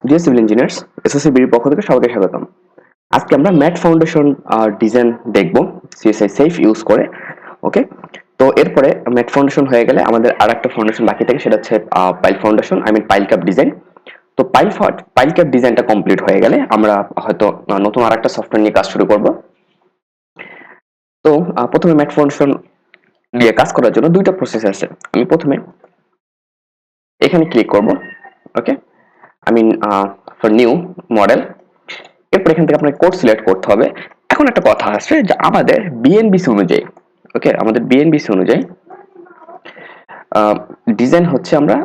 Deer civil engineers, এসএসসিবির পক্ষ থেকে সবাইকে স্বাগতম। আজকে আমরা ম্যাট ফাউন্ডেশন ডিজাইন দেখব সিএসআই সেফ ইউজ করে। ওকে, তো এরপরে ম্যাট ফাউন্ডেশন হয়ে গেলে আমাদের আর একটা ফাউন্ডেশন বাকি থাকে, সেটা হচ্ছে pile foundation, pile cap design. তো পাইল ক্যাপ ডিজাইনটা কমপ্লিট হয়ে গেলে আমরা হয়তো নতুন আর একটা সফটওয়্যার নিয়ে কাজ শুরু করব। তো প্রথমে ম্যাট ফাউন্ডেশন নিয়ে কাজ করার জন্য দুইটা প্রসেস আছে। আমি প্রথমে এখানে ক্লিক করব। ওকে, ফর নিউ মডেল। এরপর এখান থেকে আপনাকে কোড সিলেক্ট করতে হবে। এখন একটা কথা আছে যে আমাদের বিএনবিসি অনুযায়ী, ওকে, আমাদের বিএনবিসি অনুযায়ী ডিজাইন হচ্ছে আমরা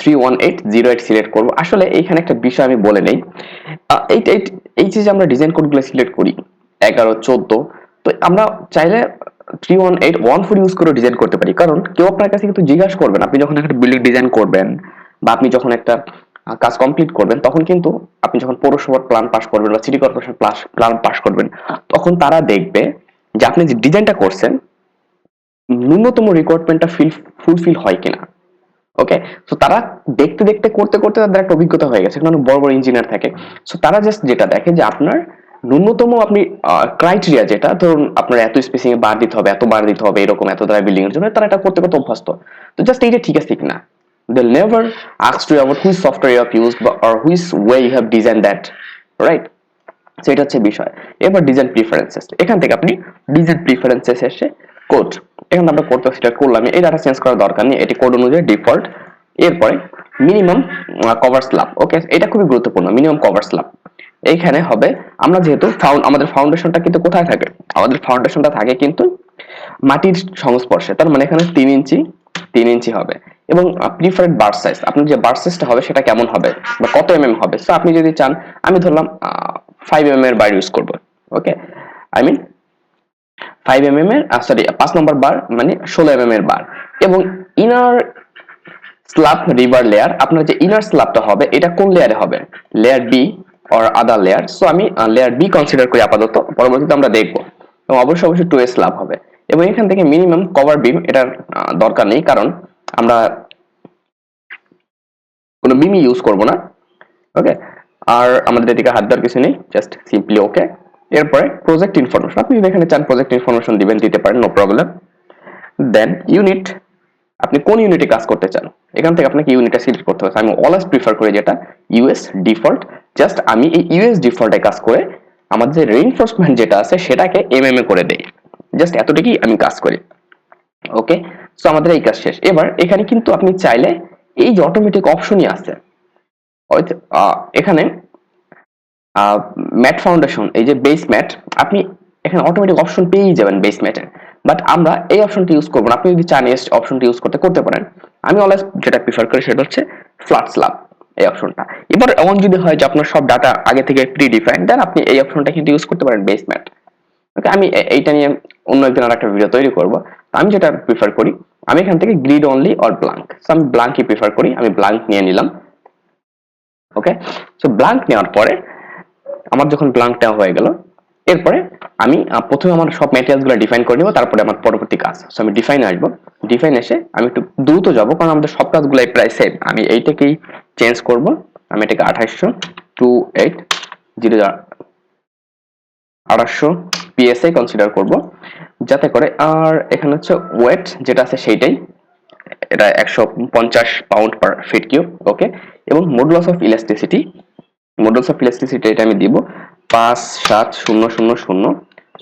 31808 সিলেক্ট করব। আসলে এইখানে একটা বিষয় আমি বলে নেই, এই যে আমরা ডিজাইন কোডগুলো সিলেক্ট করি 11, 14, তো আমরা চাইলে 31814 ইউজ করে ডিজাইন করতে পারি। কারণ কেউ আপনার কাছে কিন্তু জিজ্ঞাসা করবেন, আপনি যখন একটা বিল্ডিং ডিজাইন করবেন বা আপনি যখন একটা কাজ কমপ্লিট করবেন, তখন কিন্তু আপনি যখন পৌরসভার প্ল্যান পাস করবেন বা সিটি কর্পোরেশন প্ল্যান পাস করবেন, তখন তারা দেখবে যে আপনি যে ডিজাইনটা করছেন ন্যূনতম রিকোয়ারমেন্টটা ফুলফিল হয় কিনা। ওকে, সো তারা দেখতে দেখতে করতে করতে তাদের একটা অভিজ্ঞতা হয়ে গেছে, কারণ বড় বড় ইঞ্জিনিয়ার থাকে। সো তারা জাস্ট যেটা দেখে যে আপনার ন্যূনতম আপনি ক্রাইটেরিয়া, যেটা ধরুন আপনার এত স্পেসিং বার দিতে হবে, এত বার দিতে হবে, এরকম এত দ্বারা বিল্ডিং এর জন্য, তারা এটা করতে করতে অভ্যস্ত। তো জাস্ট এইটা ঠিক আছে কিনা, they'll never ask you about which software you have used or which way you have designed that, right? So এটা হচ্ছে বিষয়। এবার ডিজাইন প্রিফারেন্সেস, এখান থেকে আপনি ডিজাইন প্রিফারেন্সেস এসে কোড, এখানে আমরা কোড সিলেক্ট করলাম, এই ডাটা চেঞ্জ করার দরকার নেই, এটি কোড অনুযায়ী ডিফল্ট। এরপরে মিনিমাম কভার স্ল্যাব, ওকে, এটা খুবই গুরুত্বপূর্ণ। মিনিমাম কভার স্ল্যাব এইখানে হবে, আমরা যেহেতু আমাদের ফাউন্ডেশনটা কিন্তু কোথায় থাকে, আমাদের ফাউন্ডেশনটা থাকে কিন্তু মাটির সংস্পর্শে, তার মানে এখানে 3 ইঞ্চি হবে। এবং প্রিফারেড বার সাইজ, আপনার যে বার সাইজটা হবে সেটা কেমন হবে বা কত হবে। সো আপনি যদি চান, আমি ধরলাম 5 এর বার ইউজ করব। ওকে, আই মিন 5 এর সরি 5 নম্বর বার, মানে 16 এর বার। এবং ইনার স্ল্যাব রিভার লেয়ার, আপনার যে ইনার স্ল্যাবটা হবে এটা কোন লেয়ারে হবে, layer B or other layer. So আমি লেয়ার বি কনসিডার করি আপাতত, পরবর্তীতে আমরা দেখবো। এবং অবশ্যই 2 স্ল্যাব হবে। এবং এখান থেকে মিনিমাম কভার বিম এটার দরকার নেই, কারণ আমরা কোনো বিমই ইউজ করব না। ওকে, আর আমাদের এদিকে হাত দেওয়ার কিছু নেই, জাস্ট সিম্পলি ওকে। এরপরে প্রজেক্ট ইনফরমেশন, আপনি যদি এখানে চান প্রজেক্ট ইনফরমেশন দিবেন, দিতে পারেন, নো প্রবলেম। দেন ইউনিট, আপনি কোন ইউনিটে কাজ করতে চান, এখান থেকে আপনাকে ইউনিটটা সিলেক্ট করতে হবে। আমি অলওয়েজ প্রিফার করি যেটা ইউএস ডিফল্ট। জাস্ট আমি এই ইউএস ডিফল্টে কাজ করে আমাদের যে রেইনফোর্সমেন্ট যেটা আছে সেটাকে এমএম এ করে দেই। জাস্ট এতটুকুই আমি কাজ করি। ওকে, সো আমাদের এই কাজ শেষ। এবার এখানে কিন্তু আপনি চাইলে এই যে অটোমেটিক অপশনই আছে এখানে ম্যাট ফাউন্ডেশন, এই যে বেস ম্যাট, আপনি এখানে অটোমেটিক অপশন পেয়েই যাবেন বেস ম্যাটের। বাট আমরা এই অপশনটি ইউজ করবো না, আপনি যদি চান এই অপশনটি ইউজ করতে পারেন। আমি অলওয়েজ যেটা প্রিফার করি সেটা হচ্ছে ফ্ল্যাট স্ল্যাব, এই অপশনটা। এবার এমন যদি হয় যে আপনার সব ডাটা আগে থেকে প্রি ডিফাইন্ড, দেন আপনি এই অপশনটা কিন্তু ইউজ করতে পারেন বেস ম্যাট। ওকে, আমি এইটা নিয়ে অন্য একদিন আর একটা ভিডিও তৈরি করবো। আমি যেটা প্রিফার করি, আমি এখান থেকে grid only or blank, so আমি ব্ল্যাঙ্কই প্রিফার করি, আমি ব্ল্যাঙ্ক নিয়ে নিলাম। ওকে, সো ব্ল্যাঙ্ক নেওয়ার পরে আমার যখন ব্ল্যাঙ্কটা হয়ে গেল, এরপরে আমি প্রথমে আমার সব ম্যাটেরিয়ালস গুলো ডিফাইন করে নিব, তারপরে আমার পরবর্তী কাজ। সো আমি ডিফাইন আসবো, ডিফাইন এসে আমি একটু দ্রুত যাব, কারণ আমাদের সব কাজগুলাই প্রায় সেম। আমি এইটাকেই চেঞ্জ করব, আমি এটাকে 2800 পিএসআই কনসিডার করব, যাতে করে। আর এখানে হচ্ছে ওয়েট যেটা আছে সেইটাই, এটা 150 পাউন্ড পার ফিট কিউব। ওকে, এবং মডুলাস অফ ইলাস্টিসিটি এটা আমি দিব 57000।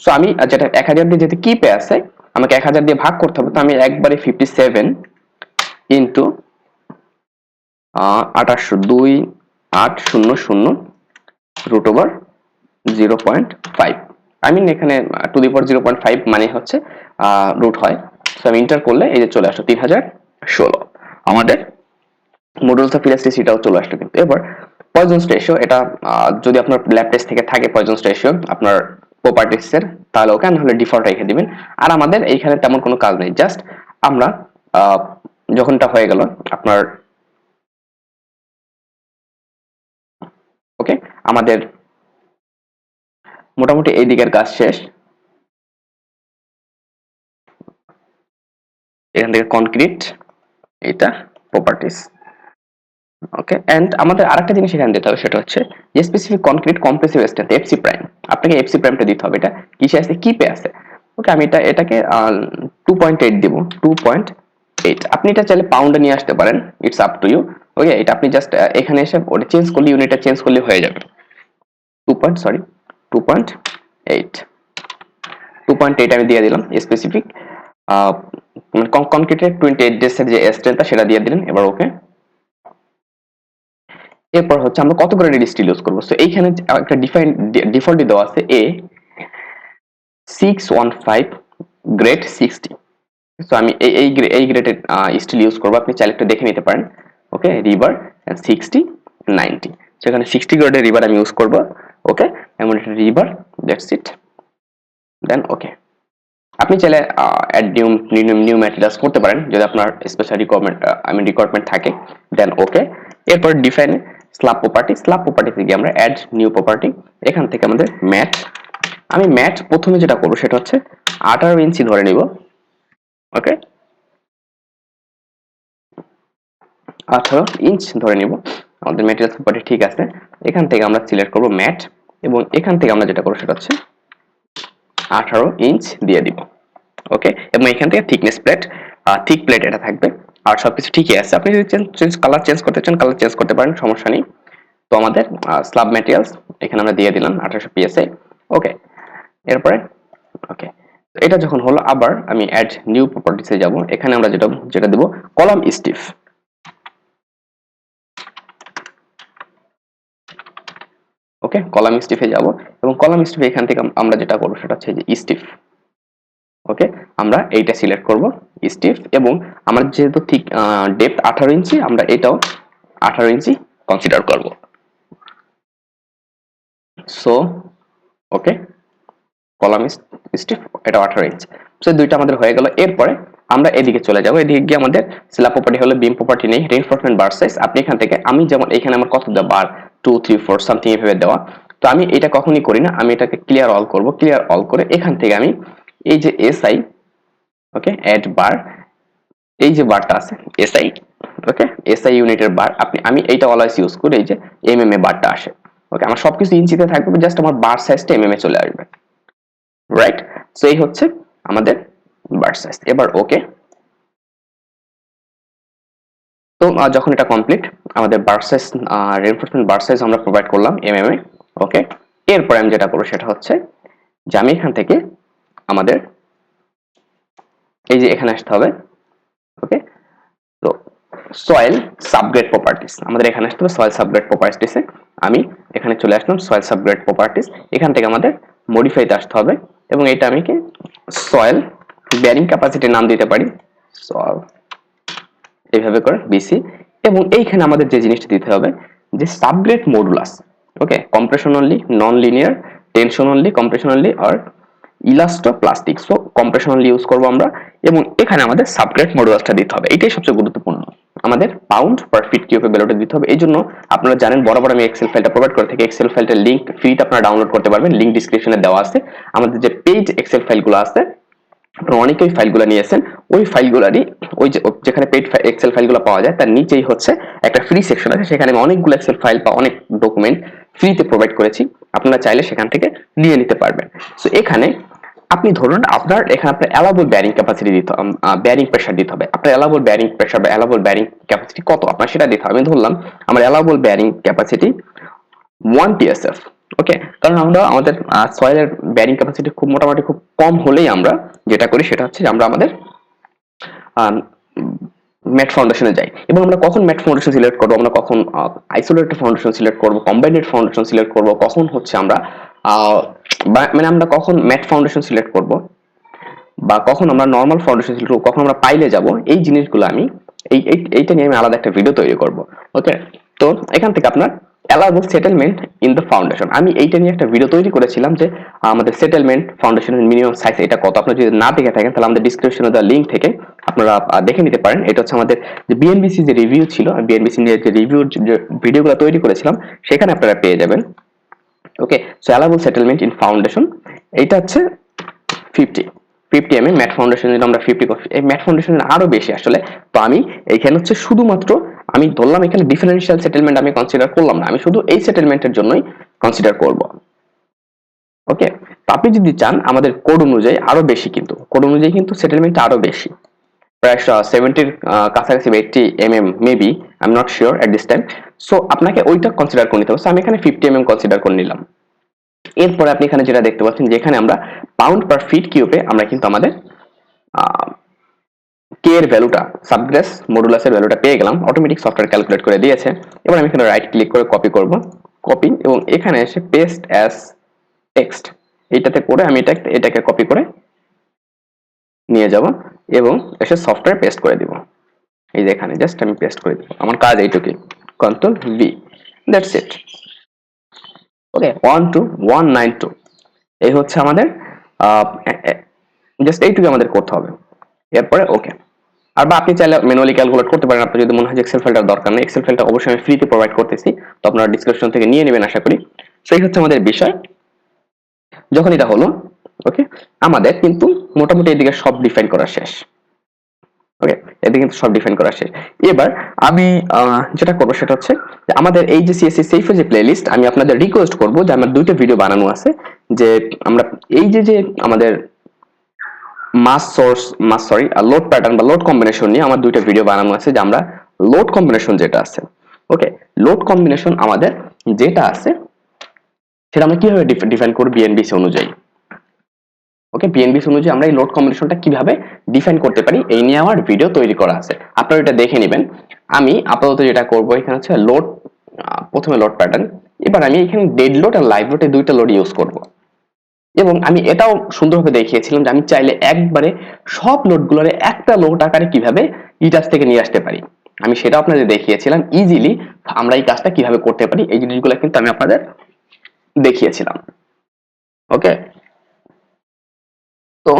সো আমি যেটা 1000 দিয়ে যেতে কি পে আছে, আমাকে 1000 দিয়ে ভাগ করতে হবে। তো আমি একবারে 57 into 2800 root over 0.5। I mean এখানে টু দি পাওয়ার 0.5 মানে হচ্ছে রুট হয়। সো আমি ইন্টার করলে এই যে চলে আসলো 3016, আমাদের মডুলাস অফ ইলাস্টিসিটিটাও চলে আসলো। কিন্তু এবার পয়জনস রেশিও, এটা যদি আপনার ল্যাব টেস্ট থেকে থাকে পয়জনস রেশিও আপনার প্রপার্টিস এর, তাহলে ওকে, না হলে ডিফল্ট রেখে দিবেন। আর আমাদের এইখানে তেমন কোনো কাজ নেই, জাস্ট আমরা যখন এটা হয়ে গেল আপনার, ওকে, আমাদের মোটামুটি এই দিকের কাজ শেষ। এখান থেকে কনক্রিট, এটা প্রপার্টিস, ওকে, এন্ড আমাদের আরেকটা জিনিস এখানে দিতে হবে, সেটা হচ্ছে যে specific concrete compressive strength FC prime. আপনাকে এফসি প্রাইমটা দিতে হবে, এটা কিসে আছে, কিপে আছে। ওকে, আমি এটাকে 2.8 দিব, 2.8। আপনি এটা চাইলে পাউন্ডে নিয়ে আসতে পারেন, ইটস আপ টু ইউ। ওকে, এটা আপনি জাস্ট এখানে এসে ওটা চেঞ্জ করলে, ইউনিটটা চেঞ্জ করলে হয়ে যাবে। 2.8 2.8 আমি দিয়ে দিলাম স্পেসিফিক কনক্রিটের 28 ডেজ এর যে স্ট্রেংথটা সেটা দিয়ে দিলেন। এবার ওকে, এরপর হচ্ছে আমরা কত গ্রেডের স্টিল ইউজ করবো। সো এইখানে একটা ডিফল্টই দেওয়া আছে এ 615 গ্রেড 60। সো আমি এই গ্রেডের স্টিল ইউজ করবো, আপনি চাইলে একটু দেখে নিতে পারেন। ওকে, রিভার 60 90, সেখানে 60 গ্রেডের রিভার আমি ইউজ করবো। ওকে, এমন একটা রিভার, দ্যাটস ইট, দেন ওকে। আপনি চাইলে অ্যাড নিউ ম্যাটেরিয়ালস করতে পারেন যদি আপনার স্পেশাল রিকোয়ারমেন্ট থাকে, দেন ওকে। এরপর ডিফাইন স্ল্যাব প্রপার্টিতে গিয়ে আমরা অ্যাড নিউ প্রপার্টি, এখান থেকে আমাদের ম্যাট, আমি ম্যাট প্রথমে যেটা করবো সেটা হচ্ছে 18 ইঞ্চি ধরে নিব। ওকে, 18 ইঞ্চ ধরে নিব, আমাদের ম্যাটেরিয়ালস প্রপার্টি ঠিক আছে। এখান থেকে আমরা সিলেক্ট করব ম্যাট, এবং এখান থেকে আমরা যেটা করবো সেটা হচ্ছে 18 ইঞ্চ দিয়ে দিব। ওকে, এবং এখান থেকে থিকনেস প্লেট, থিক প্লেট এটা থাকবে। আর সবকিছু ঠিকই আছে, আপনি যদি কালার চেঞ্জ করতে চান কালার চেঞ্জ করতে পারেন, সমস্যা নেই। তো আমাদের স্ল্যাব ম্যাটেরিয়ালস এখানে আমরা দিয়ে দিলাম 1800 পিএসআই। ওকে, এরপরে ওকে, এটা যখন হলো আবার আমি অ্যাড নিউ প্রপার্টিসে যাব, এখানে আমরা যেটা দেব কলাম স্টিফ। ওকে, কলাম স্টিফে যাব, এবং কলাম স্টিফে এখান থেকে আমরা যেটা করব সেটা হচ্ছে যে স্টিফ। ওকে, আমরা এইটা সিলেক্ট করব স্টিফ, এবং আমার যেহেতু ঠিক ডেপথ 18 ইঞ্চি, আমরা এটাও 18 ইঞ্চি কনসিডার করব। সো ওকে, কলাম স্টিফ এটা 18 ইঞ্চ। সো দুইটা আমাদের হয়ে গেল। এরপরে আমরা এদিকে চলে যাব, এদিকে গিয়ে আমাদের স্ল্যাব প্রপার্টি হলো বিম প্রপার্টি নেই, রিইনফোর্সমেন্ট বার সাইজ। আপনি এখান থেকে, আমি যেমন এখানে আমার কত দেওয়া বার 2 3 4 সামথিং এভাবে দেওয়া, তো আমি এটা কখনই করি না, আমি এটাকে ক্লিয়ার অল করব। ক্লিয়ার অল করে এখান থেকে আমি এই যে এসআই, ওকে, অ্যাড বার, এই যে বারটা আছে এসআই, ওকে, এসআই ইউনিটের বার, আমি এইটা অলওয়েজ ইউজ করি, এই যে এমএম এ বারটা আসে। ওকে, আমার সবকিছু ইঞ্চিতে থাকবে, জাস্ট আমার বার সাইজটা এমএম এ চলে আসবে, রাইট। সো এই হচ্ছে আমাদের বার সাইজ। এবার ওকে, তো যখন এটা কমপ্লিট, আমাদের বার সাইজ, রিইনফোর্সমেন্ট বার সাইজ আমরা প্রোভাইড করলাম এমএম এ। ওকে, এরপরে আমি যেটা করবো সেটা হচ্ছে যে আমি এখান থেকে আমাদের এই যে এখানে আসতে হবে। ওকে, তো সয়েল সাবগ্রেড প্রপার্টিস, আমাদের এখানে আসতে হবে সয়েল সাবগ্রেড প্রপার্টিসে। আমি এখানে চলে আসলাম সয়েল সাবগ্রেড প্রপার্টিস, এখান থেকে আমাদের মডিফাইতে আসতে হবে, এবং এটা আমি কি সয়েল ব্যারিং ক্যাপাসিটি নাম দিতে পারি, সয়েল এইভাবে করে বিসি। এবং এইখানে আমাদের যে জিনিসটা দিতে হবে যে subgrade modulus. Okay, compression only, non linear, tension only, compression only, আর elasto plastic. So compression only use করবো আমরা, এবং এখানে আমাদের সাবগ্রেড মডুলাসটা দিতে হবে, এটাই সবচেয়ে গুরুত্বপূর্ণ। আমাদের পাউন্ড পার ফিট কিউবে ভ্যালুটা দিতে হবে। এই জন্য আপনারা জানেন বরাবর আমি এক্সেল ফাইলটা প্রোভাইড করে থাকি, এক্সেল ফাইলটার লিংক ফ্রিতে আপনারা ডাউনলোড করতে পারবেন, লিংক ডিসক্রিপশনে দেওয়া আছে। আমাদের যে পেইড এক্সেল ফাইলগুলো আছে, আপনারা অনেকেই ফাইলগুলো নিয়েছেন, ওই ফাইলগুলোরই ওই যে যেখানে পেইড এক্সেল ফাইলগুলো পাওয়া যায় তার নিচেই হচ্ছে একটা ফ্রি সেকশন আছে, সেখানে আমি অনেকগুলো এক্সেল ফাইল বা অনেক ডকুমেন্ট ফ্রিতে প্রোভাইড করেছি, আপনারা চাইলে সেখান থেকে নিয়ে নিতে পারবেন। সো এখানে আপনি ধরুন আপনার এখানে আপনার অ্যালাউবল ব্যারিং ক্যাপাসিটি দিতে হবে, ব্যারিং প্রেসার দিতে হবে। আপনার অ্যালাউবল ব্যারিং প্রেসার বা অ্যালাউবল ব্যারিং ক্যাপাসিটি কত আপনার সেটা দিতে হবে। আমি ধরলাম আমার অ্যালাউবল ব্যারিং ক্যাপাসিটি 1 psf। ওকে, কারণ আমরা আমাদের সয়েলের ব্যারিং ক্যাপাসিটি খুব মোটামুটি খুব কম হলেই আমরা যেটা করি সেটা হচ্ছে যে আমরা আমাদের ম্যাট ফাউন্ডেশনে যাই। এবং আমরা কখন ম্যাট ফাউন্ডেশন সিলেক্ট করবো, আমরা কখন আইসোলেটেড ফাউন্ডেশন সিলেক্ট করবো, কম্বাইন্ড ফাউন্ডেশন সিলেক্ট করবো, কখন হচ্ছে আমরা মানে আমরা কখন ম্যাট ফাউন্ডেশন সিলেক্ট করব, বা কখন আমরা নর্মাল ফাউন্ডেশন সিলেক্ট করব, কখন আমরা পাইলে যাব, এই জিনিসগুলো আমি এইটা নিয়ে আমি আলাদা একটা ভিডিও তৈরি করব। ওকে, তো এখান থেকে আপনার allowable settlement in the foundation, আমি এইটা নিয়ে একটা ভিডিও তৈরি করেছিলাম যে আমাদের সেটেলমেন্ট ফাউন্ডেশনের মিনিমাম সাইজ এটা কত। আপনারা যদি না দেখে থাকেন তাহলে আমাদের ডিসক্রিপশনে দেওয়া লিংক থেকে আপনারা দেখে নিতে পারেন। এটা হচ্ছে আমাদের যে বিএনবিসি যে রিভিউ ছিল, বিএনবিসি নিয়ে যে রিভিউর যে ভিডিওগুলো তৈরি করেছিলাম সেখানে আপনারা পেয়ে যাবেন। Okay, so allowable settlement in foundation এইটা হচ্ছে 50 50 mm, ম্যাট ফাউন্ডেশন জন্য আমরা 50 করছি, এই ম্যাট ফাউন্ডেশন আরো বেশি আসলে। তো আমি এইখানে হচ্ছে শুধুমাত্র আমি ধরলাম এখানে ডিফারেনশিয়াল সেটেলমেন্ট আমি কনসিডার করলাম না, আমি শুধু এই সেটেলমেন্টের জন্যই কনসিডার করব। ওকে, তো আপনি যদি চান আমাদের কোড অনুযায়ী আরো বেশি, কিন্তু কোড অনুযায়ী কিন্তু সেটেলমেন্টটা আরো বেশি, প্রায় 70 কাছাকাছি 80 mm maybe, I am not sure at this time. So আপনাকে ওইটা কনসিডার করে নিতে হবে। সো আমি এখানে 50 mm কনসিডার করে নিলাম। এরপরে আপনি এখানে যেটা দেখতে পাচ্ছেন যে এখানে আমরা পাউন্ড পার ফিট কিউবে আমরা কিন্তু আমাদের কে এর ভ্যালুটা, সাবগ্রেস মডুলাসের ভ্যালুটা পেয়ে গেলাম, অটোমেটিক সফটওয়্যার ক্যালকুলেট করে দিয়েছে। এবার আমি এখানে রাইট ক্লিক করে কপি করব, কপি, এবং এখানে এসে পেস্ট অ্যাজ টেক্সট এইটাতে করে আমি এটাকে কপি করে নিয়ে যাব এবং এসে সফটওয়্যার পেস্ট করে দিব। এই যে এখানে জাস্ট আমি পেস্ট করে দিব, আমার কাজ এইটুকুই, কন্ট্রোল ভি, দ্যাটস ইট। ওকে, 12192 এই হচ্ছে আমাদের জাস্ট এইটুকু আমাদের করতে হবে। এরপরে ওকে, আর বা আপনি চাইলে ম্যানুয়ালি ক্যালকুলেট করতে পারেন, আপনার যদি মনে হয় যে এক্সেল ফাইলটার দরকার নেই, এক্সেল ফাইলটা অবশ্যই আমি ফ্রিতে প্রোভাইড করতেছি, তো আপনারা ডিসক্রিপশন থেকে নিয়ে নেবেন আশা করি। সেই হচ্ছে আমাদের বিষয়। যখন এটা হলো ওকে, আমাদের কিন্তু মোটামুটি এদিকে সব ডিফাইন করা শেষ। ওকে, এদিকে কিন্তু সব ডিফাইন করা শেষ। এবার আমি যেটা করবো সেটা হচ্ছে যে আমাদের এই যে সিএসসি সেফের যে প্লেলিস্ট, আমি আপনাদের রিকোয়েস্ট করবো যে আমার দুইটা ভিডিও বানানো আছে, যে আমরা এই যে আমাদের লোড প্যাটার্ন বা লোড কম্বিনেশন নিয়ে আমার দুইটা ভিডিও বানানো আছে, যে আমরা লোড কম্বিনেশন যেটা আছে, ওকে, লোড কম্বিনেশন আমাদের যেটা আছে সেটা আমরা কিভাবে ডিফাইন করব বিএনবিসি অনুযায়ী। ওকে, বিএনবিসি অনুযায়ী আমরা এই লোড কম্বিনেশনটা কিভাবে ডিফাইন করতে পারি এই নিয়ে আমার ভিডিও তৈরি করা আছে, আপনারা এটা দেখে নেবেন। আমি আপাতত যেটা করব এখানে হচ্ছে লোড, প্রথমে লোড প্যাটার্ন, এবার আমি এখানে ডেড লোড আর লাইভ লোডে দুইটা লোড ইউজ করব। এবং আমি এটাও সুন্দরভাবে দেখিয়েছিলাম যে আমি চাইলে একবারে সব লোডগুলোরে একটা লোড আকারে কিভাবে ইটাচ থেকে নিয়ে আসতে পারি, আমি সেটা আপনাদের দেখিয়েছিলাম। ইজিলি আমরা এই কাজটা কিভাবে করতে পারি এই জিনিসগুলো কিন্তু আমি আপনাদের দেখিয়েছিলাম। ওকে, তো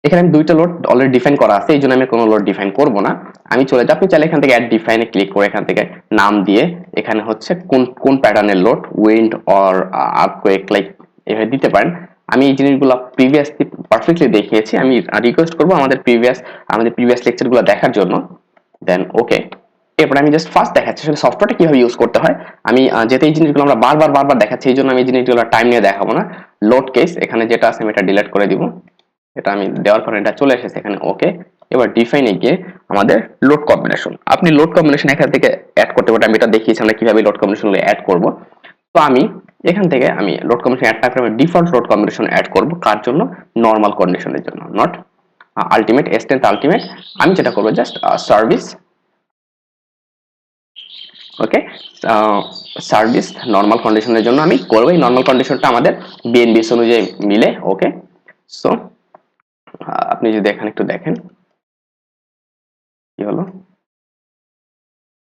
এখানে আমি দুইটা লোড অলরেডি ডিফাইন করা আছে, এই জন্য আমি কোনো লোড ডিফাইন করব না। আমি চলে যাই, আপনি চাইলে এখান থেকে অ্যাড ডিফাইনে ক্লিক করে এখান থেকে নাম দিয়ে এখানে হচ্ছে কোন কোন প্যাটার্নের load, wind or earthquake, like এভাবে দিতে পারেন। আমি এই জিনিসগুলো প্রিভিয়াসলি পারফেক্টলি দেখিয়েছি, আমি রিকোয়েস্ট করবো আমাদের প্রিভিয়াস লেকচারগুলো দেখার জন্য। দেন ওকে, এরপর আমি জাস্ট ফার্স্ট দেখাচ্ছি আসলে সফটওয়্যারটা কিভাবে ইউজ করতে হয়। আমি যেহেতু এই জিনিসগুলো আমরা বারবার দেখাচ্ছি, এই জন্য আমি এই জিনিসগুলো টাইম নিয়ে দেখাবো না। লোড কেস এখানে যেটা আছে আমি এটা ডিলিট করে দিব, এটা আমি দেওয়ার পর এটা চলে এসেছে এখানে। ওকে, এবার ডিফাইনে গিয়ে আমাদের লোড কম্বিনেশন, আপনি লোড কম্বিনেশন এখান থেকে অ্যাড করতে পারেন, আমি এটা দেখিয়েছি আমরা কিভাবে লোড কম্বিনেশনগুলো অ্যাড করব। তো আমি এখান থেকে আমি লোড কম্বিনেশন অ্যাড না করে ডিফল্ট লোড কম্বিনেশন অ্যাড করব, কার জন্য, নরমাল কন্ডিশনের জন্য, নট আলটিমেট, স্ট্রেন্থ আলটিমেট। আমি যেটা করব জাস্ট সার্ভিস, ওকে, সার্ভিস নরমাল কন্ডিশনের জন্য আমি করব। এই নরমাল কন্ডিশনটা আমাদের বিএনবিএস অনুযায়ী মিলে। ওকে, সো আপনি যদি এখানে একটু দেখেন কি হলো,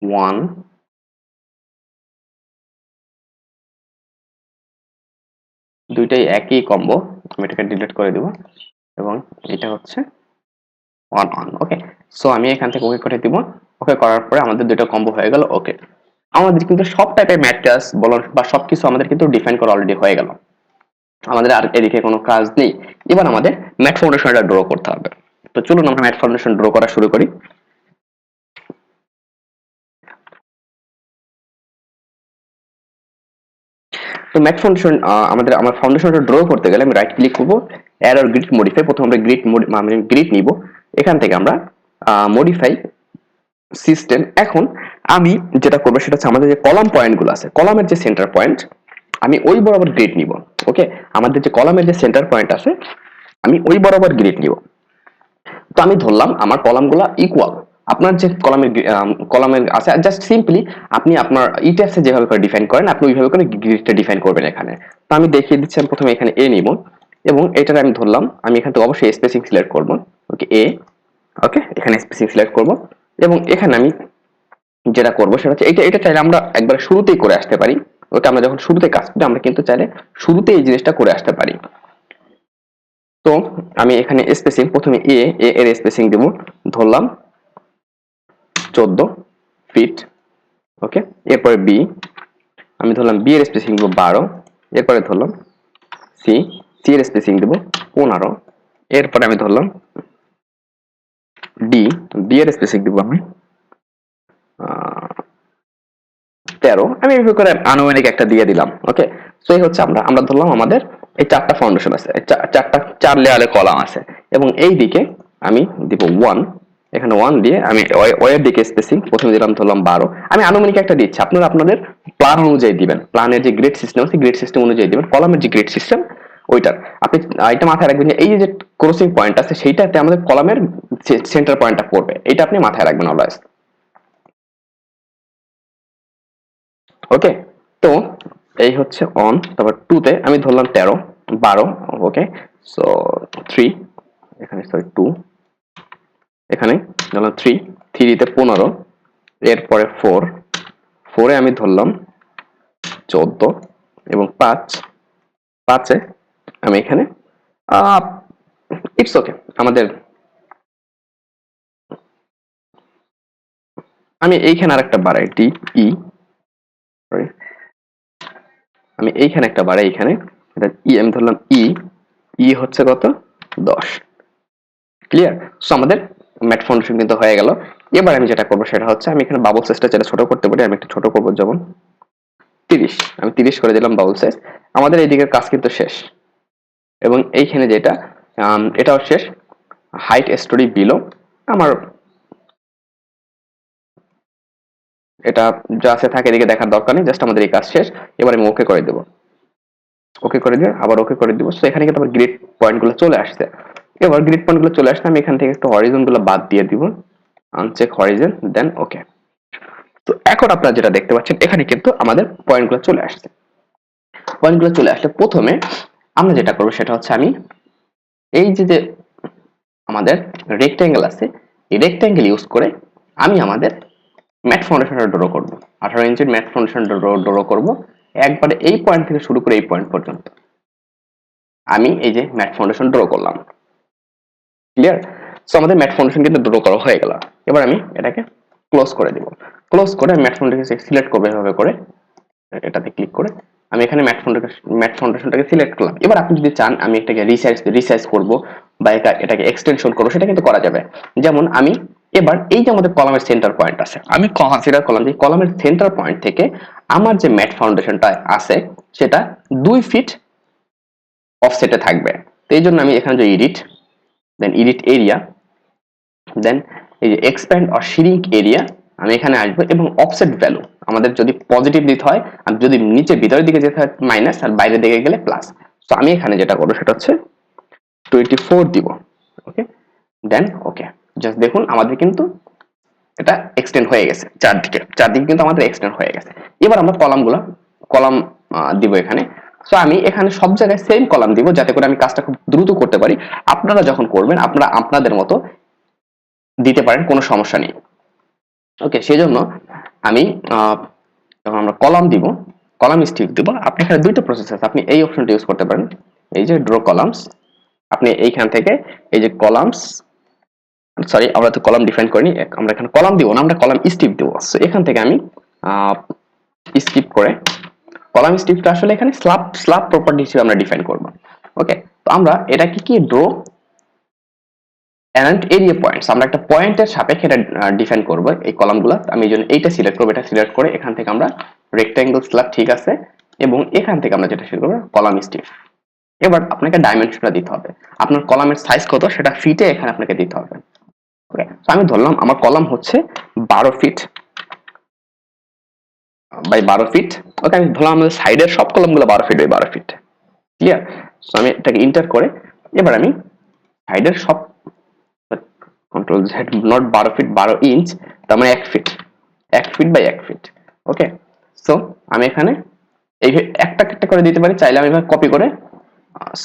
1 দুইটাই একই কম্বো, আমি এটাকে ডিলিট করে দেব এবং এটা হচ্ছে 1 1। ওকে, সো আমি এখান থেকে ওকে করে দিব। ওকে করার পরে আমাদের দুটো কম্বো হয়ে গেল। ওকে, আমাদের কিন্তু সব টাইপের ম্যাট্রিক্স বলুন বা সবকিছু আমাদের কিন্তু ডিফাইন করা অলরেডি হয়ে গেল, আমাদের আর এদিকে কোনো কাজ নেই। এবার আমাদের ম্যাট ফাউন্ডেশনটা ড্র করতে হবে। তো চলুন আমরা ম্যাট ফাউন্ডেশন ড্র করা শুরু করি। তো ম্যাট ফাউন্ডেশন আমার ফাউন্ডেশনটা ড্র করতে গেলে আমি রাইট ক্লিক করব, অ্যাড অর গ্রিড মডিফাই, প্রথমে আমরা গ্রিড নিব, এখান থেকে আমরা মডিফাই সিস্টেম। এখন আমি যেটা করবো সেটা হচ্ছে আমাদের যে কলাম পয়েন্টগুলো আছে, কলামের যে সেন্টার পয়েন্ট আমি ওই বরাবর গ্রিড নিব। ওকে, আমাদের যে কলামের যে সেন্টার পয়েন্ট আছে আমি ওই বরাবর গ্রিড নিব। তো আমি ধরলাম আমার কলামগুলো ইকুয়াল, আপনার যে কলামের আছে জাস্ট সিম্পলি আপনি আপনার ইটেপসে যেভাবে করে ডিফাইন করেন আপনি ওইভাবে করে গ্রিডটা ডিফাইন করবেন এখানে। তো আমি দেখিয়ে দিচ্ছি, আমি প্রথমে এখানে এ নিব এবং এটার আমি ধরলাম, আমি এখান থেকে অবশ্যই স্পেসিং সিলেক্ট করব। ওকে, এ, ওকে, এখানে স্পেসিং সিলেক্ট করব এবং এখানে আমি যেটা করবো সেটা হচ্ছে এটা চাইলে আমরা একবার শুরুতেই করে আসতে পারি। ওটা আমরা যখন শুরুতে কাজ করি আমরা কিন্তু চাইলে শুরুতে এই জিনিসটা করে আসতে পারি। তো আমি এখানে স্পেসিং প্রথমে এ এর স্পেসিং দেব, ধরলাম 14 ফিট। ওকে, এরপরে বি, আমি ধরলাম বি এর স্পেসিং দেব 12। এরপরে ধরলাম সি, সি এর স্পেসিং দেব 15। এরপরে আমি ধরলাম ডি, ডি এর স্পেসিং দেব আমি 13। আমি এইভাবে করে আনুমানিক একটা দিয়ে দিলাম। ওকে, সো এই হচ্ছে আমরা আমরা ধরলাম আমাদের এই চারটা ফাউন্ডেশন আছে, চারটা 4 লেয়ারে কলাম আছে, এবং এই দিকে আমি দিব 1। এখানে 1 দিয়ে আমি ওয়ের দিকে স্পেসিং প্রথমে দিলাম ধরলাম 12। আমি আনুমানিক একটা দিচ্ছি, আপনারা আপনাদের প্ল্যান অনুযায়ী দিবেন, প্ল্যানের যে গ্রেড সিস্টেম আছে গ্রেড সিস্টেম অনুযায়ী দিবেন, কলামের যে গ্রেড সিস্টেম ওইটার আপনি এটা মাথায় রাখবেন যে এই যে ক্রসিং পয়েন্ট আছে সেইটাতে আমাদের কলামের সেন্টার পয়েন্টটা পড়বে, এটা আপনি মাথায় রাখবেন অলওয়েজ। ওকে, তো এই হচ্ছে অন, তারপর 2 তে আমি ধরলাম 13 12। ওকে, সো 3, এখানে সরি 2, এখানে ধরলাম 3, 3 তে 15। এরপরে 4, 4 এ আমি ধরলাম 14 এবং 5, 5 এ আমি এখানে ইটস ওকে আমাদের আমি এইখানে আরেকটা বাড়াই ডি ই, সরি আমি এইখানে একটা বাড়াই, এখানে এটা ই আমি ধরলাম ই, ই হচ্ছে কত 10। ক্লিয়ার? সো আমাদের ম্যাট ফাউন্ডেশন কিন্তু হয়ে গেল। এবার আমি যেটা করবো সেটা হচ্ছে আমি এখানে বাবল সাইজটা যেটা ছোট করতে পারি আমি একটু ছোট করবো, যেমন 30। আমি 30 করে দিলাম বাবল সাইজ। আমাদের এই দিকের কাজ কিন্তু শেষ, এবং এইখানে যেটা এটাও শেষ। হাইট স্টোরি বিলো আমার এটা যা আছে থাকে এদিকে দেখার দরকার নেই, জাস্ট আমাদের এই কাজ শেষ। এবার আমি ওকে করে দেবো, ওকে করে দিয়ে আবার ওকে করে দিব। সো এখানে কিন্তু আমার গ্রিড পয়েন্ট গুলো চলে আসছে। এবার গ্রিড পয়েন্ট গুলো চলে আসলে আমি এখান থেকে একটু হরিজন গুলো বাদ দিয়ে দিব, আনচেক হরিজন, দেন ওকে। তো এখন আপনারা যেটা দেখতে পাচ্ছেন এখানে কিন্তু আমাদের পয়েন্ট গুলো চলে আসছে। পয়েন্ট গুলো চলে আসলে প্রথমে আমরা যেটা করবো সেটা হচ্ছে আমি এই যে আমাদের রেক্ট্যাঙ্গেল আছে, এই রেক্ট্যাঙ্গেল ইউজ করে আমি আমাদের ম্যাট ফাউন্ডেশনটা ড্র করবো। 18 ইঞ্চির ম্যাট ফাউন্ডেশন ড্র করবো একবারে এই পয়েন্ট থেকে শুরু করে এই পয়েন্ট পর্যন্ত আমি এই যে ম্যাট ফাউন্ডেশন ড্র করলাম। ক্লিয়ার? সো আমাদের ম্যাট ফাউন্ডেশন কিন্তু ড্র করা হয়ে গেল। এবার আমি এটাকে ক্লোজ করে দিব। ক্লোজ করে ম্যাট ফাউন্ডেশন সিলেক্ট করবো এভাবে করে, এটাতে ক্লিক করে আমি এখানে ম্যাট ফাউন্ডেশনটাকে সিলেক্ট করলাম। এবার আপনি যদি চান আমি এটাকে রিসাইজ করব বা এটাকে এক্সটেনশন করবো, সেটা কিন্তু করা যাবে। যেমন আমি এবার এই যে আমাদের কলামের সেন্টার পয়েন্ট আছে, আমি কনসিডার করলাম যে কলামের সেন্টার পয়েন্ট থেকে আমার যে ম্যাট ফাউন্ডেশনটা আছে সেটা 2 ফিট অফসেটে থাকবে। তো এই জন্য আমি এখানে যে এডিট, দেন এডিট এরিয়া, দেন এই যে এক্সপ্যান্ড অর শ্রিঙ্ক এরিয়া, আমি এখানে আসবো এবং অফসেট ভ্যালু আমাদের যদি পজিটিভ দিতে হয় আর যদি নিচে ভিতরের দিকে যেতে হয় মাইনাস আর বাইরের দিকে গেলে প্লাস। তো আমি এখানে যেটা করবো সেটা হচ্ছে 24 দিব। ওকে, দেন ওকে। জাস্ট দেখুন আমাদের কিন্তু এটা এক্সটেন্ড হয়ে গেছে, চারদিকে কিন্তু আমাদের এক্সটেন্ড হয়ে গেছে। এবার আমরা কলাম দিব এখানে। সো আমি এখানে সব জায়গায় সেম কলাম দিব যাতে করে আমি কাজটা খুব দ্রুত করতে পারি। আপনারা যখন করবেন আপনারা আপনাদের মতো দিতে পারেন, কোনো সমস্যা নেই। ওকে, সেই জন্য আমি যখন আমরা কলাম দিব, কলাম স্টিক দিব, আপনি এখানে দুইটা প্রসেস আছে, আপনি এই অপশনটা ইউজ করতে পারেন, এই যে ড্র কলামস। আপনি এইখান থেকে এই যে কলামস, সরি আমরা তো কলাম ডিফাইন করিনি, আমরা এখানে কলাম দিব না, আমরা কলাম স্টিপ দিব। সো এখান থেকে আমি স্কিপ করে কলাম স্টিপটা আসলে এখানে স্ল্যাব প্রপার্টি হিসেবে আমরা ডিফাইন করব। ওকে, তো আমরা এটা কি ড্র অ্যান্ড এরিয়া পয়েন্টস, আমরা একটা পয়েন্টের সাপেক্ষে এটা ডিফাইন করব এই কলামগুলো। আমি এই জন্য এইটা সিলেক্ট করব, এটা সিলেক্ট করে এখান থেকে আমরা রেক্ট্যাঙ্গেল স্ল্যাব, ঠিক আছে, এবং এখান থেকে আমরা যেটা সিলেক্ট করব কলাম স্টিপ। এবার আপনাকে ডাইমেনশনটা দিতে হবে, আপনার কলামের সাইজ কত সেটা ফিটে এখানে আপনাকে দিতে হবে। ওকে, তো আমি ধরলাম আমার কলাম হচ্ছে 12 ফিট বাই 12 ফিট। ওকে, আমি ধরলাম আমাদের সাইডের সব কলামগুলো 12 feet by 12 feet. Clear? So আমি এটাকে ইন্টার করে এবার আমি সাইডের সব control Z, not 12 feet 12 inch, তার মানে 1 feet, 1 feet by 1 feet. Okay, so আমি এখানে এই একটা একটা করে দিতে পারি, চাইলে আমি এভাবে কপি করে,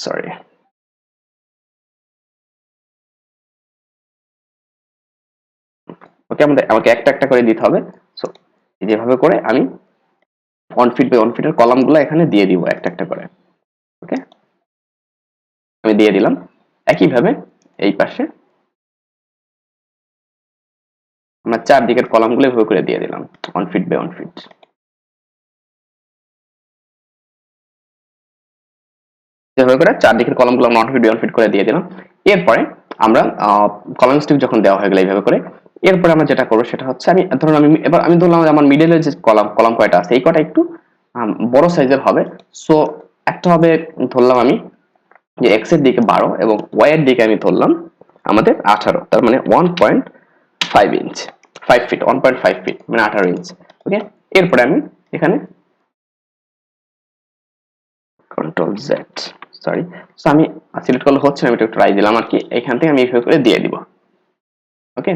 সরি ওকে, আমাকে একটা একটা করে দিতে হবে। সো যেভাবে করে আমি 1 ফিট বাই 1 ফিটের কলামগুলো এখানে দিয়ে দিব একটা একটা করে। ওকে, আমি দিয়ে দিলাম। একইভাবে এই পাশে আমরা চারদিকের কলামগুলো এভাবে করে দিয়ে দিলাম 1 ফিট বাই 1 ফিট। যেভাবে করে চারদিকের কলামগুলো আমরা অটো ফিট বিয়ন্ড ফিট করে দিয়ে দিলাম। এরপরে আমরা কলাম স্টিক যখন দেওয়া হয়ে গেল এইভাবে করে, এরপরে আমরা যেটা করবো সেটা হচ্ছে ধরুন আমি ধরলাম আমার মিডলের যে কলাম কয়টা আছে এই কয়টা একটু বড় সাইজের হবে। সো একটা হবে ধরলাম আমি যে এক্স এর দিকে 12 এবং ওয়াই এর দিকে আমি ধরলাম আমাদের 18, তার মানে 1.5 ইঞ্চ, 5 ফিট, 1.5 ফিট মানে 18 ইঞ্চ। ওকে, এরপরে আমি এখানে কন্ট্রোল জেড, সরি, সো আমি সিলেক্ট করলে হচ্ছে না, আমি একটু ট্রাই দিলাম আর কি, এখান থেকে আমি এইভাবে করে দিয়ে দিব। ওকে,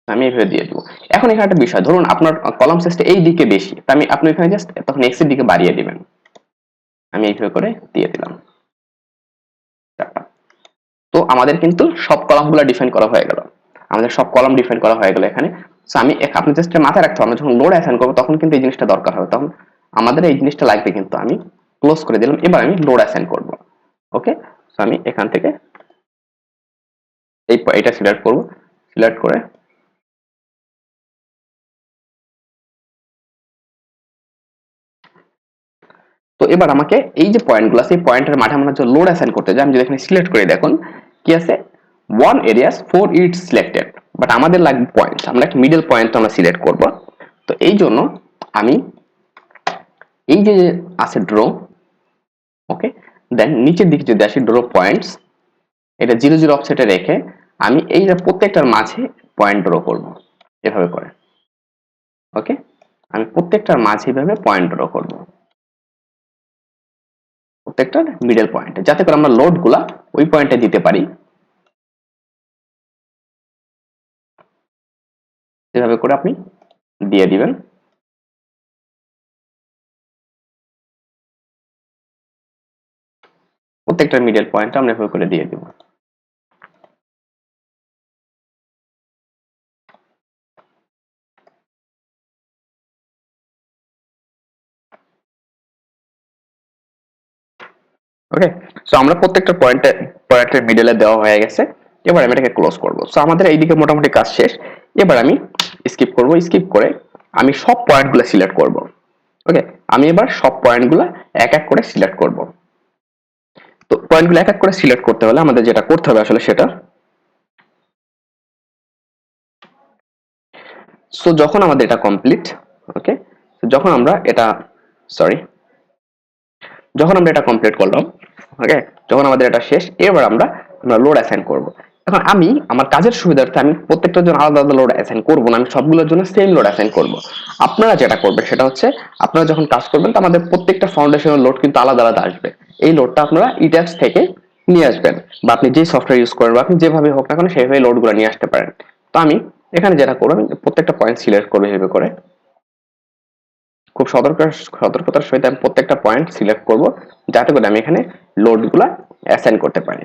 আমি এইভাবে দিয়ে দিব। এখন এখানে একটা বিষয়, ধরুন আপনার কলাম সাইজটা এই দিকে বেশি, তা আপনি এখানে জাস্ট তখন এক্স এর দিকে বাড়িয়ে দিবেন। আমি এইভাবে করে দিয়ে দিলাম। তো আমাদের কিন্তু সব কলামগুলো ডিফাইন করা হয়ে গেল, আমাদের সব কলাম ডিফাইন করা হয়ে গেল এখানে। সো আমি আপনি জাস্ট মাথায় রাখতে হবে, আমরা যখন লোড অ্যাসাইন করবো তখন কিন্তু এই জিনিসটা দরকার হবে, তখন আমাদের এই জিনিসটা লাগবে। কিন্তু আমি ক্লোজ করে দিলাম, এবার আমি লোড অ্যাসাইন করব। ওকে, সো আমি এখান থেকে এটা সিলেক্ট করব, সিলেক্ট করে তো এবার আমাকে এই যে পয়েন্টগুলো আছে এই পয়েন্টের মাঠে আমরা যে লোড অ্যাসাইন করতে যাই, আমি যদি এখানে সিলেক্ট করে দেখুন কি আছে, 1 areas 4 ইট সিলেক্টেড, বাট আমাদের লাগবে পয়েন্ট, আমরা একটা মিডল পয়েন্ট আমরা সিলেক্ট করব। তো এই জন্য আমি এই যে আছে ড্র, ওকে, দেন নিচের দিকে যদি আসি ড্র পয়েন্টস, এটা 0 0 অফসেটে রেখে আমি এই যে প্রত্যেকটার মাঝে পয়েন্ট ড্র করব এভাবে করে। ওকে, আমি প্রত্যেকটার মাঝে এভাবে পয়েন্ট ড্র করব, প্রত্যেকটার মিডল পয়েন্টে, যাতে করে আমরা লোডগুলা ওই পয়েন্টে দিতে পারি। এভাবে করে আপনি দিয়ে দিবেন। প্রত্যেকটা মিডল পয়েন্ট আমরা এভাবে করে দিয়ে দিব। ওকে, সো আমরা প্রত্যেকটা পয়েন্টের মিডলে দেওয়া হয়ে গেছে। এবার আমি এটাকে ক্লোজ করব। সো আমাদের এইদিকে মোটামুটি কাজ শেষ। এবার আমি স্কিপ করব, স্কিপ করে আমি সব পয়েন্টগুলো সিলেক্ট করব। ওকে, আমি এবার সব পয়েন্টগুলো এক এক করে সিলেক্ট করব। তো পয়েন্টগুলো এক এক করে সিলেক্ট করতে হলে আমাদের যেটা করতে হবে আসলে সেটা, সো যখন আমাদের এটা কমপ্লিট, ওকে, যখন আমরা এটা, সরি, যখন আমরা এটা কমপ্লিট করলাম, ওকে, যখন আমাদের এটা শেষ, এবার আমরা লোড অ্যাসাইন করব। এখন আমি আমার কাজের সুবিধার্থে আমি প্রত্যেকটার জন্য আলাদা আলাদা লোড অ্যাসাইন করব না, আমি সবগুলোর জন্য সেম লোড অ্যাসাইন করব। আপনারা যেটা করবেন সেটা হচ্ছে, আপনারা যখন কাজ করবেন তো আমাদের প্রত্যেকটা ফাউন্ডেশনের লোড কিন্তু আলাদা আলাদা আসবে। এই লোডটা আপনারা ইট্যাপস থেকে নিয়ে আসবেন, বা আপনি যে সফটওয়্যার ইউজ করেন বা আপনি যেভাবে হোক না কেন সেইভাবে লোডগুলো নিয়ে আসতে পারেন। তো আমি এখানে যেটা করবো, আমি প্রত্যেকটা পয়েন্ট সিলেক্ট করবো এভাবে করে, খুব সতর্কতার সহিত আমি প্রত্যেকটা পয়েন্ট সিলেক্ট করব, যাতে করে আমি এখানে লোডগুলা অ্যাসাইন করতে পারি।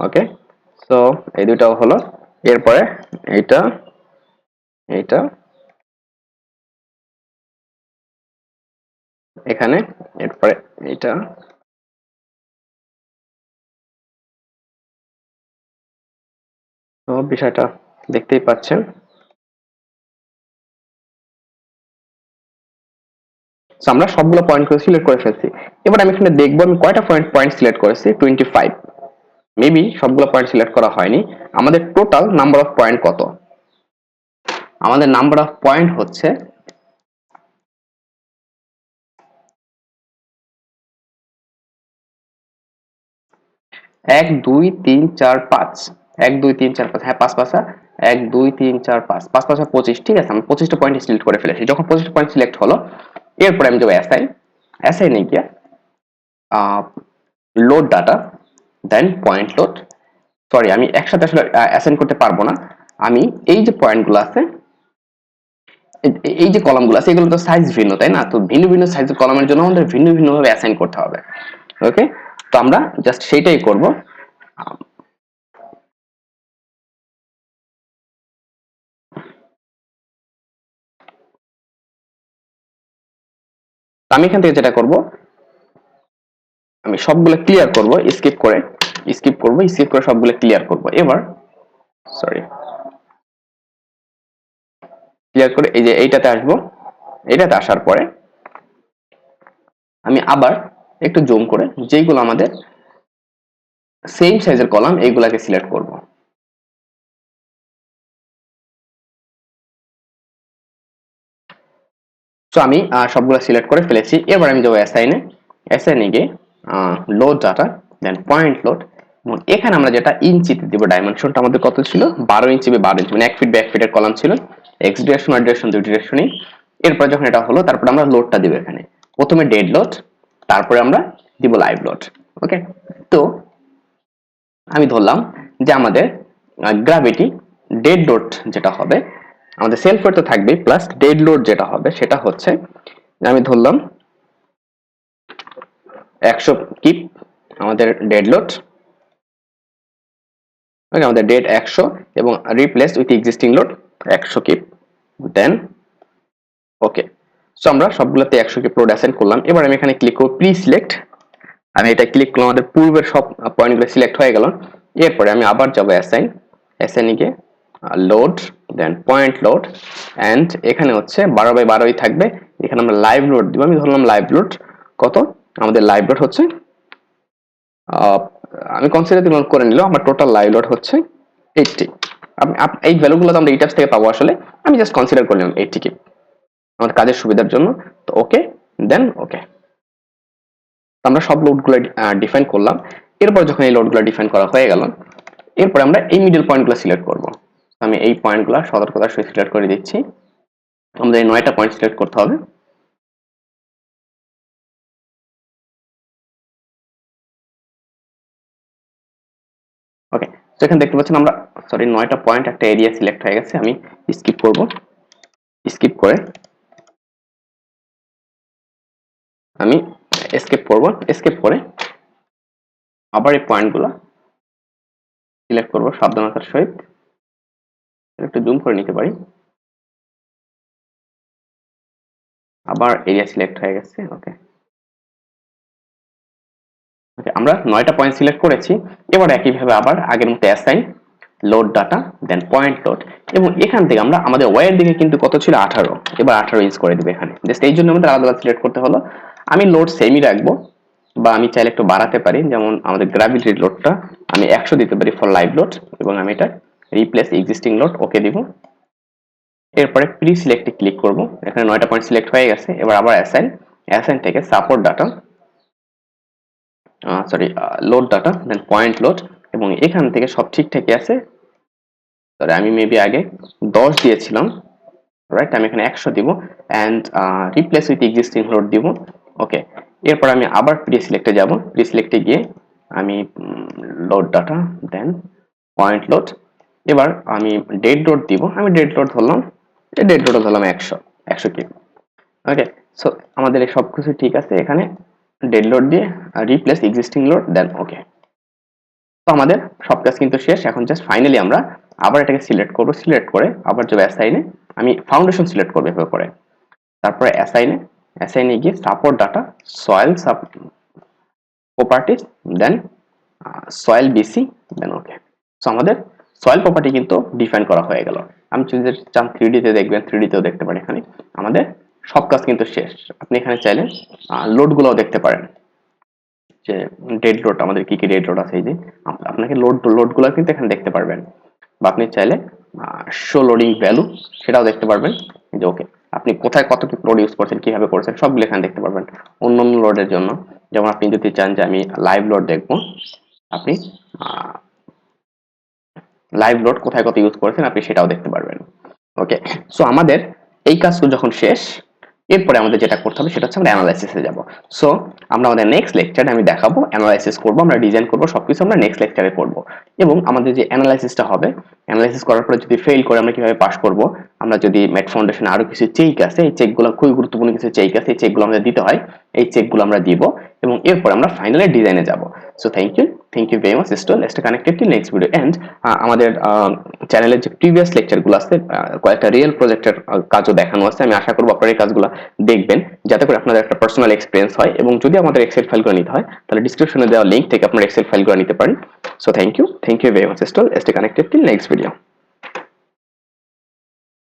ওকে, সো এই দুইটাও হলো। এরপরে এইটা, এইটা এখানে, এরপরে এইটা, তো বিষয়টা দেখতেই পাচ্ছেন। আমরা সবগুলো পয়েন্ট করে সিলেক্ট করে ফেলছি। এবার আমি এখানে দেখবো আমি কয়টা পয়েন্ট সিলেক্ট করেছি, 25। মেবি সবগুলো পয়েন্ট সিলেক্ট করা হয়নি। আমাদের টোটাল নাম্বার অফ পয়েন্ট কত? আমাদের নাম্বার অফ পয়েন্ট হচ্ছে 1 2 3 4 5, 1 2 3 4 5, হ্যাঁ 5 5, 1 2 3 4 5, 5 5 25, ঠিক আছে, আমি 25টা পয়েন্ট সিলেক্ট করে ফেলেছি। যখন 25টা পয়েন্ট সিলেক্ট হলো, এরপরে আমি যাবো অ্যাসাইনে গিয়ে লোড ডাটা, দেন পয়েন্ট লোড। সরি, আমি একসাথে আসলে অ্যাসাইন করতে পারবো না। আমি এই যে পয়েন্টগুলো আছে, এই যে কলামগুলো আছে, এগুলো তো সাইজ ভিন্ন, তাই না? তো ভিন্ন ভিন্ন সাইজের কলামের জন্য আমাদের ভিন্ন ভিন্ন ভাবে অ্যাসাইন করতে হবে। ওকে, তো আমরা জাস্ট সেইটাই করব। আমি এখান থেকে যেটা করব, আমি সবগুলো ক্লিয়ার করব, স্কিপ করে সবগুলো ক্লিয়ার করব। এবার সরি, ক্লিয়ার করে এই যে এইটাতে আসবো, এটাতে আসার পরে আমি আবার একটু জুম করে যেগুলো আমাদের সেম সাইজের কলাম এইগুলাকে সিলেক্ট করব। সো আমি সবগুলো সিলেক্ট করে ফেলেছি। এবার আমি যাবো অ্যাসাইনে গিয়ে লোড ডাটা, দেন পয়েন্ট লোড, এবং এখানে আমরা যেটা ইঞ্চিতে দিব, ডাইমেনশনটা আমাদের কত ছিল, 12 ইঞ্চি বা 12 ইঞ্চি, মানে 1 ফিট বা 1 ফিটের কলাম ছিল, এক্স ডিরেকশন আর ডিরেকশন দুই ডিরেকশনই। এরপর যখন এটা হলো তারপর আমরা লোডটা দিব এখানে, প্রথমে ডেড লোড, তারপরে আমরা দিব লাইভ লোড। ওকে, তো আমি ধরলাম যে আমাদের গ্র্যাভিটি ডেড লোড যেটা হবে, আমাদের সেলফ লোড তো থাকবে, প্লাস ডেড লোড যেটা হবে সেটা হচ্ছে, আমি ধরলাম 100 কিপ আমাদের ডেড লোড, ওকে, আমাদের ডেড 100 এবং replace with existing load 100 keep, then okay. So আমরা সবগুলোতে 100 কিপ লোড অ্যাসাইন করলাম। এবার আমি এখানে ক্লিক করব প্রি সিলেক্ট, আমি এটা ক্লিক করলাম, আমাদের পূর্বের সব পয়েন্টগুলো সিলেক্ট হয়ে গেল। এরপরে আমি আবার যাব অ্যাসাইনে গিয়ে load, then point load, and এখানে হচ্ছে 12 বাই 12ই থাকবে। এখানে আমরা লাইভ লোড দিব, আমি ধরলাম লাইভ লোড কত, আমাদের লাইভ লোড হচ্ছে আমি কনসিডার করে নিলাম, আমার টোটাল লাইভ লোড হচ্ছে 80। এই ভ্যালুগুলো তো আমরা এই টাইপস থেকে পাবো আসলে, আমি জাস্ট কনসিডার করলাম 80 কে আমাদের কাজের সুবিধার জন্য। তো ওকে, দেন ওকে, আমরা সব লোডগুলো ডিফাইন করলাম। এরপর যখন এই লোডগুলো ডিফাইন করা হয়ে গেল, এরপর আমরা এই মিডল পয়েন্টগুলো সিলেক্ট করব। আমি এই পয়েন্টগুলো সতর্কতার সহিত সিলেক্ট করে দিচ্ছি। আমাদের এই 9টা পয়েন্ট সিলেক্ট করতে হবে। ওকে, তো এখানে দেখতে পাচ্ছেন আমরা, সরি, 9টা পয়েন্ট একটা এরিয়া সিলেক্ট হয়ে গেছে। আমি স্কিপ করব, স্কিপ করে আমি এসকেপ করব, এসকেপ করে আবার এই পয়েন্টগুলো সিলেক্ট করব সাবধানতার সহিত, একটু জুম করে নিতে পারি। আবার এরিয়া সিলেক্ট হয়ে গেছে। ওকে, ওকে, আমরা 9টা পয়েন্ট সিলেক্ট করেছি। এবার একইভাবে আবার আগের মতো অ্যাসাইন, লোড ডাটা, দেন পয়েন্ট লোড, এবং এখান থেকে আমরা আমাদের ওয়াইয়ের দিকে কিন্তু কত ছিল 18, এবার 18 ইঞ্চ করে দেব এখানে। জাস্ট এই জন্য আমাদের আলাদা আলাদা সিলেক্ট করতে হলো। আমি লোড সেমই রাখবো, বা আমি চাইলে একটু বাড়াতে পারি, যেমন আমাদের গ্র্যাভিটি লোডটা আমি 100 দিতে পারি ফর লাইভ লোড, এবং আমি এটা রিপ্লেস এক্সিস্টিং লোড ওকে দিব। এরপরে প্রি সিলেক্টে ক্লিক করব, এখানে 9টা পয়েন্ট সিলেক্ট হয়ে গেছে। এবার আবার অ্যাসাইন থেকে সাপোর্ট ডাটা, লোড ডাটা, দেন পয়েন্ট লোড, এবং এখান থেকে সব ঠিকঠাকই আছে। সরি, আমি মেবি আগে 10 দিয়েছিলাম, রাইট, আমি এখানে 100 দিব, and replace with existing load দিব। ওকে, এরপর আমি আবার প্রি সিলেক্টে যাব, প্রি সিলেক্টে গিয়ে আমি লোড ডাটা, দেন পয়েন্ট লোড, এবার আমি ডেড লোড দিব, আমি ডেড লোড ধরলাম, ডেড লোড ধরলাম 100 কি। ওকে, সো আমাদের এই সবকিছু ঠিক আছে। এখানে ডেড লোড দিয়ে রিপ্লেস এক্সিস্টিং লোড, দেন ওকে। তো আমাদের সব কাজ কিন্তু শেষ। এখন জাস্ট ফাইনালি আমরা আবার এটাকে সিলেক্ট করব, সিলেক্ট করে আবার যাবো অ্যাসাইনে, আমি ফাউন্ডেশন সিলেক্ট করবো এভাবে করে। তারপরে অ্যাসাইনে গিয়ে সাপোর্ট ডাটা, সয়েল প্রপার্টিজ, দেন সয়েল বিসি, দেন ওকে। সো আমাদের সয়েল প্রপার্টি কিন্তু ডিফাইন করা হয়ে গেল। আমি যদি চান 3D তে দেখবেন, 3D তেও দেখতে পারেন। এখানে আমাদের সব কাজ কিন্তু শেষ। আপনি এখানে চাইলে লোডগুলোও দেখতে পারেন, যে ডেড লোড আমাদের কি কি ডেড লোড আছে, এই যে আপনাকে লোডগুলো কিন্তু এখানে দেখতে পারবেন। বা আপনি চাইলে শো লোডিং ভ্যালু সেটাও দেখতে পারবেন, যে ওকে আপনি কোথায় কতটুকু লোড ইউজ করছেন, কিভাবে করছেন, সবগুলো এখানে দেখতে পারবেন। অন্য লোডের জন্য, যেমন আপনি যদি চান যে আমি লাইভ লোড দেখবো, আপনি লাইভ লোড কোথায় কত ইউজ করেছেন আপনি সেটাও দেখতে পারবেন। ওকে, সো আমাদের এই কাজগুলো যখন শেষ, এরপরে আমাদের যেটা করতে হবে সেটা হচ্ছে আমরা অ্যানালাইসিসে যাব। সো আমরা আমাদের নেক্সট লেকচারে আমি দেখাবো অ্যানালাইসিস করব, আমরা ডিজাইন করব, সবকিছু আমরা নেক্সট লেকচারে করব। এবং আমাদের যে অ্যানালাইসিসটা হবে, অ্যানালাইসিস করার পরে যদি ফেল করে আমরা কিভাবে পাস করব, আমরা যদি ম্যাট ফাউন্ডেশনে আরো কিছু চেক আছে, এই চেকগুলো খুবই গুরুত্বপূর্ণ কিছু চেক আছে, এই চেকগুলো আমাদের দিতে হয়, এই চেকগুলো আমরা দিব, এবং এরপর আমরা ফাইনালি ডিজাইনে যাব। So thank you very much, still stay connected till next video. And আমাদের চ্যানেলের যে প্রিভিয়াস লেকচারগুলো আছে, কয়েকটা রিয়েল প্রজেক্টের কাজও দেখানো আছে, আমি আশা করব আপনারা এই কাজগুলো দেখবেন, যাতে করে আপনাদের একটা পার্সোনাল এক্সপিরিয়েন্স হয়। এবং যদি আমাদের এক্সেল ফাইলগুলো নিতে হয়, তাহলে ডিসক্রিপশনে দেওয়া লিঙ্ক থেকে আপনারা এক্সেল ফাইলগুলো নিতে পারেন। So thank you very much, still stay connected till next video.